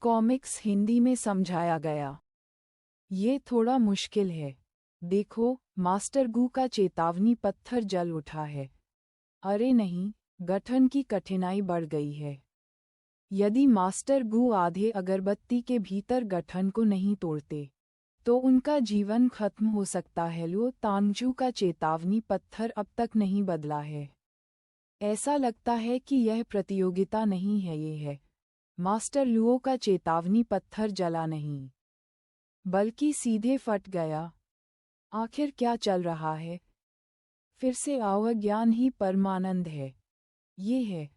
Comics Hindi में समझाया गया। ये थोड़ा मुश्किल है। देखो, मास्टर गू का चेतावनी पत्थर जल उठा है। अरे नहीं, गठन की कठिनाई बढ़ गई है। यदि मास्टर गू आधे अगरबत्ती के भीतर गठन को नहीं तोड़ते तो उनका जीवन खत्म हो सकता है। लो तांगजू का चेतावनी पत्थर अब तक नहीं बदला है। ऐसा लगता है कि यह प्रतियोगिता नहीं है, ये है। मास्टर लुओ का चेतावनी पत्थर जला नहीं, बल्कि सीधे फट गया। आखिर क्या चल रहा है? फिर से अज्ञान ही परमानंद है। ये है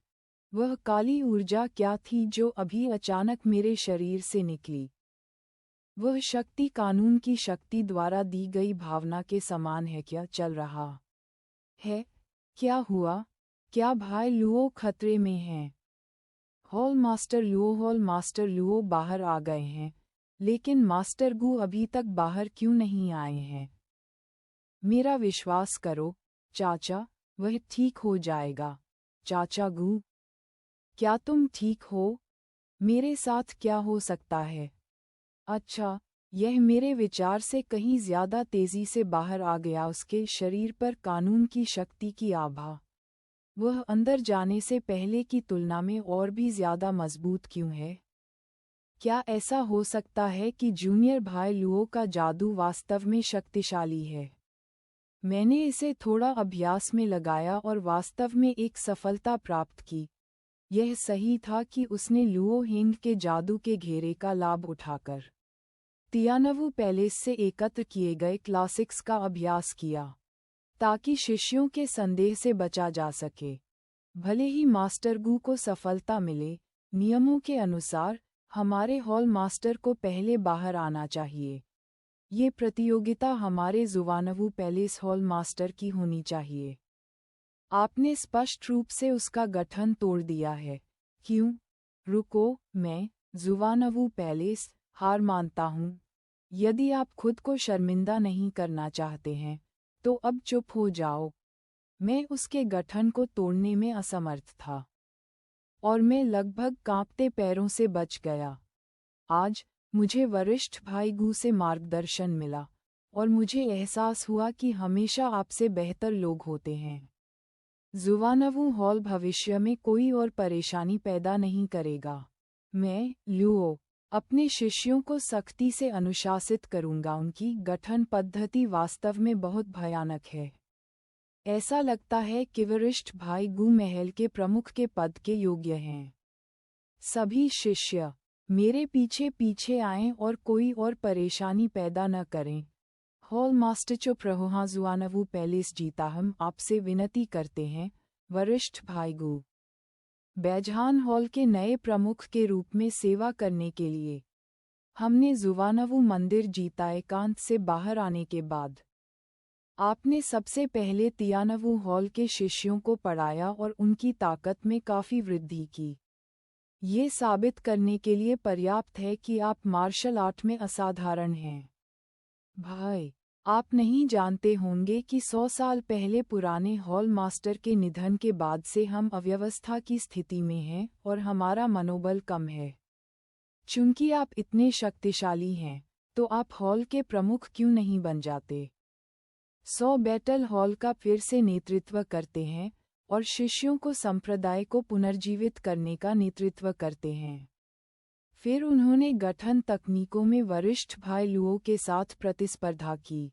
वह काली ऊर्जा क्या थी जो अभी अचानक मेरे शरीर से निकली। वह शक्ति कानून की शक्ति द्वारा दी गई भावना के समान है। क्या चल रहा है? क्या हुआ? क्या भाई लुओ खतरे में हैं? हॉल मास्टर लुओ बाहर आ गए हैं, लेकिन मास्टर गू अभी तक बाहर क्यों नहीं आए हैं? मेरा विश्वास करो चाचा, वह ठीक हो जाएगा। चाचा गू, क्या तुम ठीक हो? मेरे साथ क्या हो सकता है? अच्छा, यह मेरे विचार से कहीं ज्यादा तेजी से बाहर आ गया। उसके शरीर पर कानून की शक्ति की आभा वह अंदर जाने से पहले की तुलना में और भी ज्यादा मजबूत क्यों है? क्या ऐसा हो सकता है कि जूनियर भाई लुओ का जादू वास्तव में शक्तिशाली है? मैंने इसे थोड़ा अभ्यास में लगाया और वास्तव में एक सफलता प्राप्त की। यह सही था कि उसने लुओ हेंग के जादू के घेरे का लाभ उठाकर तियानवु पैलेस से एकत्र किए गए क्लासिक्स का अभ्यास किया, ताकि शिष्यों के संदेह से बचा जा सके। भले ही मास्टर गू को सफलता मिले, नियमों के अनुसार हमारे हॉल मास्टर को पहले बाहर आना चाहिए। ये प्रतियोगिता हमारे जुवानवु पैलेस हॉल मास्टर की होनी चाहिए। आपने स्पष्ट रूप से उसका गठन तोड़ दिया है। क्यों? रुको, मैं जुवानवु पैलेस हार मानता हूँ। यदि आप खुद को शर्मिंदा नहीं करना चाहते हैं तो अब चुप हो जाओ। मैं उसके गठन को तोड़ने में असमर्थ था और मैं लगभग कांपते पैरों से बच गया। आज मुझे वरिष्ठ भाई गू से मार्गदर्शन मिला और मुझे एहसास हुआ कि हमेशा आपसे बेहतर लोग होते हैं। जुवानवु हॉल भविष्य में कोई और परेशानी पैदा नहीं करेगा। मैं लुओ अपने शिष्यों को सख्ती से अनुशासित करूंगा। उनकी गठन पद्धति वास्तव में बहुत भयानक है। ऐसा लगता है कि वरिष्ठ भाई गू महल के प्रमुख के पद के योग्य हैं। सभी शिष्य मेरे पीछे पीछे आएं और कोई और परेशानी पैदा न करें। हॉल मास्टर चुप रहो। हाँ जुवानवु पैलेस जीता। हम आपसे विनती करते हैं वरिष्ठ भाई गू, बैजहान हॉल के नए प्रमुख के रूप में सेवा करने के लिए। हमने जुवानवु मंदिर जीता। एकांत से बाहर आने के बाद आपने सबसे पहले तियानवु हॉल के शिष्यों को पढ़ाया और उनकी ताकत में काफी वृद्धि की। ये साबित करने के लिए पर्याप्त है कि आप मार्शल आर्ट में असाधारण हैं। भाई, आप नहीं जानते होंगे कि 100 साल पहले पुराने हॉल मास्टर के निधन के बाद से हम अव्यवस्था की स्थिति में हैं और हमारा मनोबल कम है। चूंकि आप इतने शक्तिशाली हैं, तो आप हॉल के प्रमुख क्यों नहीं बन जाते? 100 बैटल हॉल का फिर से नेतृत्व करते हैं और शिष्यों को संप्रदाय को पुनर्जीवित करने का नेतृत्व करते हैं। फिर उन्होंने गठन तकनीकों में वरिष्ठ भाई लुओ के साथ प्रतिस्पर्धा की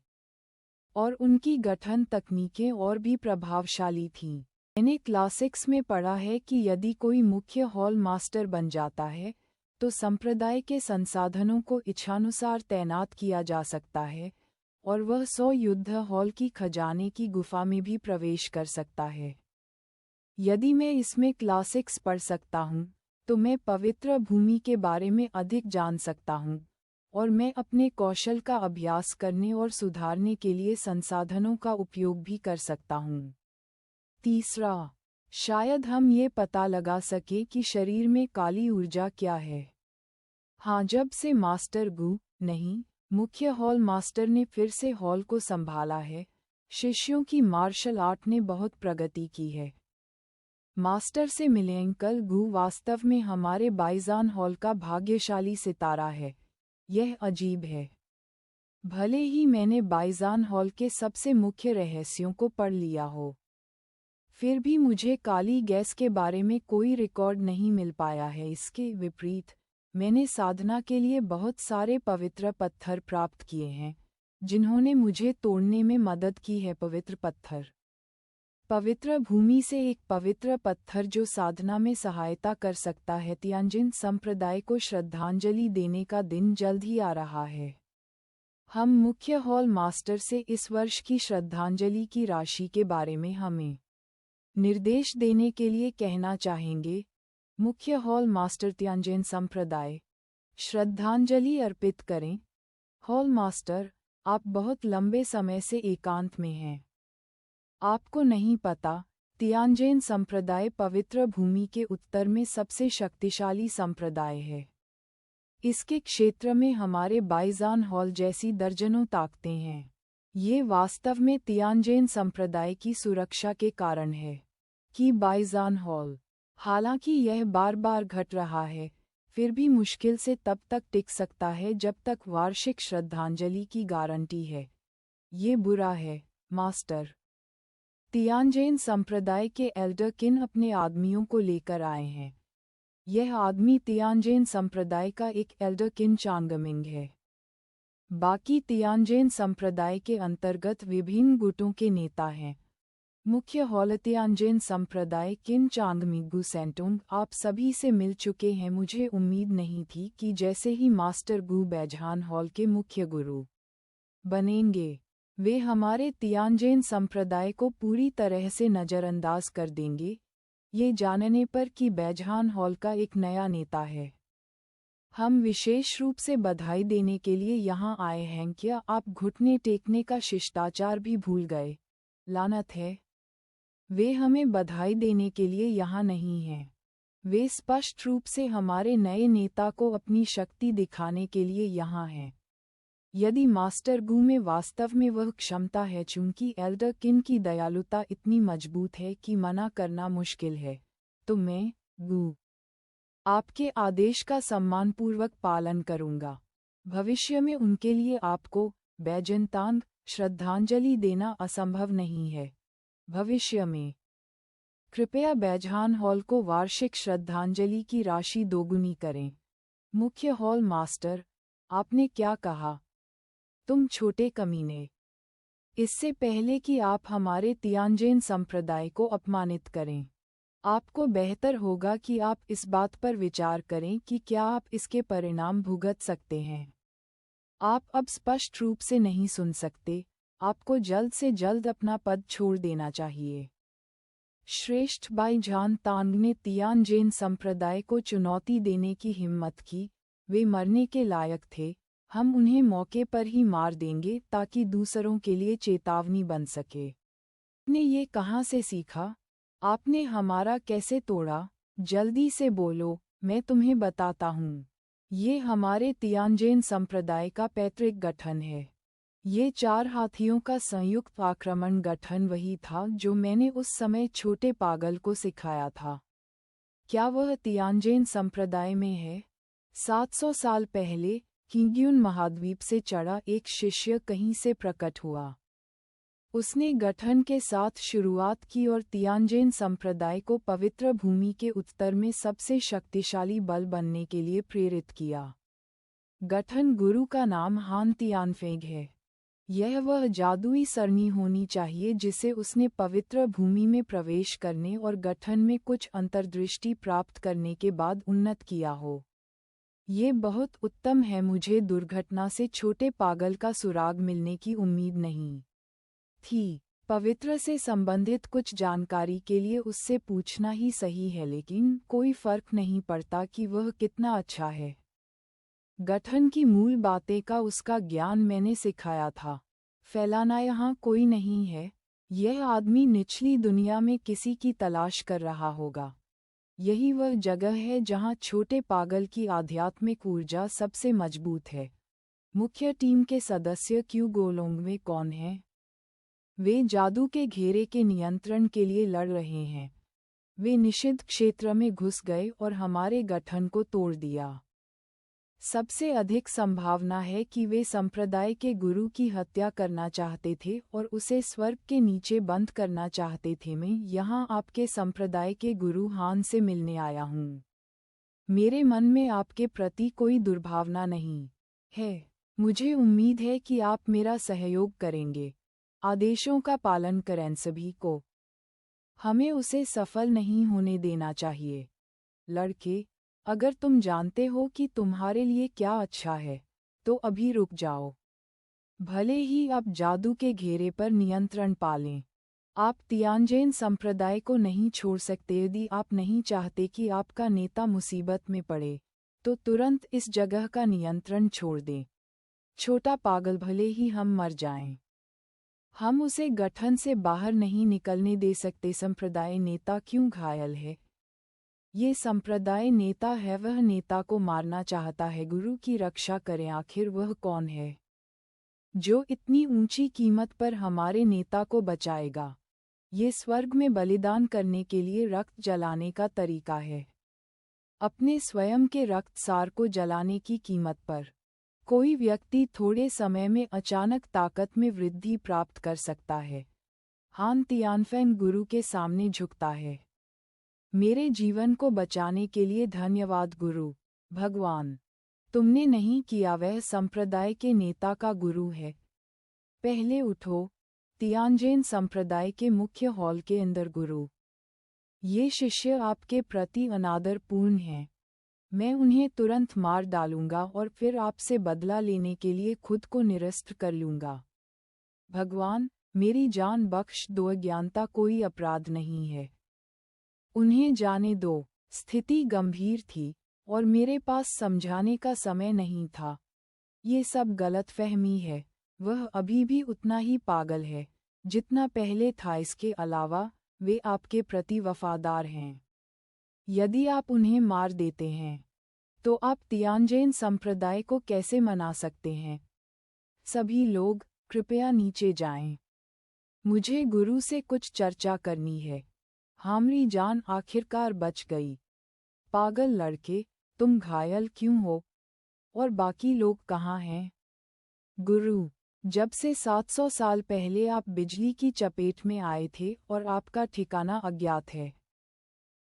और उनकी गठन तकनीकें और भी प्रभावशाली थीं। मैंने क्लासिक्स में पढ़ा है कि यदि कोई मुख्य हॉल मास्टर बन जाता है तो संप्रदाय के संसाधनों को इच्छानुसार तैनात किया जा सकता है और वह 100 युद्ध हॉल की खजाने की गुफा में भी प्रवेश कर सकता है। यदि मैं इसमें क्लासिक्स पढ़ सकता हूँ तो मैं पवित्र भूमि के बारे में अधिक जान सकता हूँ और मैं अपने कौशल का अभ्यास करने और सुधारने के लिए संसाधनों का उपयोग भी कर सकता हूँ। तीसरा, शायद हम ये पता लगा सके कि शरीर में काली ऊर्जा क्या है। हाँ, जब से मास्टर गू नहीं, मुख्य हॉल मास्टर ने फिर से हॉल को संभाला है, शिष्यों की मार्शल आर्ट ने बहुत प्रगति की है। मास्टर से मिले अंकल गू वास्तव में हमारे बाइजान हॉल का भाग्यशाली सितारा है। यह अजीब है। भले ही मैंने बाइजान हॉल के सबसे मुख्य रहस्यों को पढ़ लिया हो, फिर भी मुझे काली गैस के बारे में कोई रिकॉर्ड नहीं मिल पाया है। इसके विपरीत, मैंने साधना के लिए बहुत सारे पवित्र पत्थर प्राप्त किए हैं, जिन्होंने मुझे तोड़ने में मदद की है। पवित्र पत्थर। पवित्र भूमि से एक पवित्र पत्थर जो साधना में सहायता कर सकता है। तियानजिन संप्रदाय को श्रद्धांजलि देने का दिन जल्द ही आ रहा है। हम मुख्य हॉल मास्टर से इस वर्ष की श्रद्धांजलि की राशि के बारे में हमें निर्देश देने के लिए कहना चाहेंगे। मुख्य हॉल मास्टर तियानजिन संप्रदाय, श्रद्धांजलि अर्पित करें। हॉल मास्टर, आप बहुत लंबे समय से एकांत में हैं। आपको नहीं पता, तियानजिन संप्रदाय पवित्र भूमि के उत्तर में सबसे शक्तिशाली संप्रदाय है। इसके क्षेत्र में हमारे बाइजान हॉल जैसी दर्जनों ताकतें हैं। ये वास्तव में तियानजिन संप्रदाय की सुरक्षा के कारण है कि बाइजान हॉल, हालांकि यह बार बार घट रहा है, फिर भी मुश्किल से तब तक टिक सकता है जब तक वार्षिक श्रद्धांजलि की गारंटी है। ये बुरा है, मास्टर। तियानजिन संप्रदाय के एल्डर किन अपने आदमियों को लेकर आए हैं। यह आदमी तियानजिन संप्रदाय का एक एल्डर किन चांगमिंग है। बाकी तियानजिन संप्रदाय के अंतर्गत विभिन्न गुटों के नेता हैं। मुख्य हॉल तियानजिन संप्रदाय किन चांगमिगू सेंटोंग, आप सभी से मिल चुके हैं। मुझे उम्मीद नहीं थी कि जैसे ही मास्टर गू बैजान हॉल के मुख्य गुरु बनेंगे, वे हमारे तियानजिन संप्रदाय को पूरी तरह से नज़रअंदाज कर देंगे, ये जानने पर कि बैजान हॉल का एक नया नेता है। हम विशेष रूप से बधाई देने के लिए यहाँ आए हैं। क्या आप घुटने टेकने का शिष्टाचार भी भूल गए? लानत है। वे हमें बधाई देने के लिए यहाँ नहीं हैं। वे स्पष्ट रूप से हमारे नए नेता को अपनी शक्ति दिखाने के लिए यहाँ हैं। यदि मास्टर गू में वास्तव में वह क्षमता है, चूंकि एल्डर किन की दयालुता इतनी मजबूत है कि मना करना मुश्किल है, तो मैं, गू, आपके आदेश का सम्मानपूर्वक पालन करूंगा। भविष्य में उनके लिए आपको, बैजंतांग, श्रद्धांजलि देना असंभव नहीं है। भविष्य में कृपया बैजान हॉल को वार्षिक श्रद्धांजलि की राशि दोगुनी करें। मुख्य हॉल मास्टर, आपने क्या कहा? तुम छोटे कमीने। इससे पहले कि आप हमारे तियानजिन संप्रदाय को अपमानित करें, आपको बेहतर होगा कि आप इस बात पर विचार करें कि क्या आप इसके परिणाम भुगत सकते हैं। आप अब स्पष्ट रूप से नहीं सुन सकते। आपको जल्द से जल्द अपना पद छोड़ देना चाहिए। श्रेष्ठ बाइजान तांग ने तियानजिन संप्रदाय को चुनौती देने की हिम्मत की। वे मरने के लायक थे। हम उन्हें मौके पर ही मार देंगे ताकि दूसरों के लिए चेतावनी बन सके। आपने ये कहाँ से सीखा? आपने हमारा कैसे तोड़ा? जल्दी से बोलो, मैं तुम्हें बताता हूँ। ये हमारे तियानजिन संप्रदाय का पैतृक गठन है। ये 4 हाथियों का संयुक्त आक्रमण गठन वही था जो मैंने उस समय छोटे पागल को सिखाया था। क्या वह तियानजिन संप्रदाय में है? 700 साल पहले किंग्युन महाद्वीप से चढ़ा एक शिष्य कहीं से प्रकट हुआ। उसने गठन के साथ शुरुआत की और तियानजिन संप्रदाय को पवित्र भूमि के उत्तर में सबसे शक्तिशाली बल बनने के लिए प्रेरित किया। गठन गुरु का नाम हान तियानफेंग है। यह वह जादुई सरनी होनी चाहिए जिसे उसने पवित्र भूमि में प्रवेश करने और गठन में कुछ अंतर्दृष्टि प्राप्त करने के बाद उन्नत किया हो। ये बहुत उत्तम है। मुझे दुर्घटना से छोटे पागल का सुराग मिलने की उम्मीद नहीं थी। पवित्र से संबंधित कुछ जानकारी के लिए उससे पूछना ही सही है, लेकिन कोई फर्क नहीं पड़ता कि वह कितना अच्छा है। गठन की मूल बातें का उसका ज्ञान मैंने सिखाया था। फैलाना यहाँ कोई नहीं है। यह आदमी निचली दुनिया में किसी की तलाश कर रहा होगा। यही वह जगह है जहाँ छोटे पागल की आध्यात्मिक ऊर्जा सबसे मजबूत है। मुख्य टीम के सदस्य क्यू गोलोंग में कौन हैं? वे जादू के घेरे के नियंत्रण के लिए लड़ रहे हैं। वे निषिद्ध क्षेत्र में घुस गए और हमारे गठन को तोड़ दिया। सबसे अधिक संभावना है कि वे संप्रदाय के गुरु की हत्या करना चाहते थे और उसे स्वर्ग के नीचे बंद करना चाहते थे। मैं यहाँ आपके संप्रदाय के गुरु हान से मिलने आया हूँ। मेरे मन में आपके प्रति कोई दुर्भावना नहीं है। मुझे उम्मीद है कि आप मेरा सहयोग करेंगे। आदेशों का पालन करें सभी को। हमें उसे सफल नहीं होने देना चाहिए। लड़के, अगर तुम जानते हो कि तुम्हारे लिए क्या अच्छा है, तो अभी रुक जाओ। भले ही आप जादू के घेरे पर नियंत्रण पालें, आप तियानजेन संप्रदाय को नहीं छोड़ सकते। यदि आप नहीं चाहते कि आपका नेता मुसीबत में पड़े, तो तुरंत इस जगह का नियंत्रण छोड़ दें। छोटा पागल, भले ही हम मर जाएं, हम उसे गठन से बाहर नहीं निकलने दे सकते। संप्रदाय नेता क्यों घायल है? ये संप्रदाय नेता है, वह नेता को मारना चाहता है। गुरु की रक्षा करें। आखिर वह कौन है जो इतनी ऊंची कीमत पर हमारे नेता को बचाएगा? ये स्वर्ग में बलिदान करने के लिए रक्त जलाने का तरीका है। अपने स्वयं के रक्त सार को जलाने की कीमत पर कोई व्यक्ति थोड़े समय में अचानक ताकत में वृद्धि प्राप्त कर सकता है। हान तियानफेंग गुरु के सामने झुकता है। मेरे जीवन को बचाने के लिए धन्यवाद गुरु भगवान। तुमने नहीं किया, वह संप्रदाय के नेता का गुरु है। पहले उठो। तियानजेन संप्रदाय के मुख्य हॉल के अंदर गुरु। ये शिष्य आपके प्रति अनादरपूर्ण हैं। मैं उन्हें तुरंत मार डालूंगा और फिर आपसे बदला लेने के लिए खुद को निरस्त कर लूंगा। भगवान, मेरी जान बख्श दो। अज्ञानता कोई अपराध नहीं है। उन्हें जाने दो। स्थिति गंभीर थी और मेरे पास समझाने का समय नहीं था। ये सब गलतफहमी है। वह अभी भी उतना ही पागल है जितना पहले था। इसके अलावा वे आपके प्रति वफादार हैं। यदि आप उन्हें मार देते हैं, तो आप तियानजेन संप्रदाय को कैसे मना सकते हैं? सभी लोग, कृपया नीचे जाएं। मुझे गुरु से कुछ चर्चा करनी है। हमारी जान आखिरकार बच गई। पागल लड़के, तुम घायल क्यों हो? और बाकी लोग कहाँ हैं? गुरु, जब से 700 साल पहले आप बिजली की चपेट में आए थे और आपका ठिकाना अज्ञात है।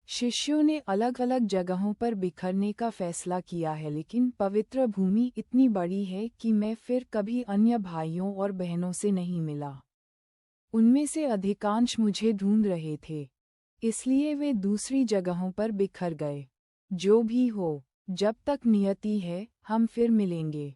शिष्यों ने अलग अलग जगहों पर बिखरने का फैसला किया है, लेकिन पवित्र भूमि इतनी बड़ी है कि मैं फिर कभी अन्य भाइयों और बहनों से नहीं मिला। उनमें से अधिकांश मुझे ढूंढ रहे थे, इसलिए वे दूसरी जगहों पर बिखर गए। जो भी हो, जब तक नियति है, हम फिर मिलेंगे।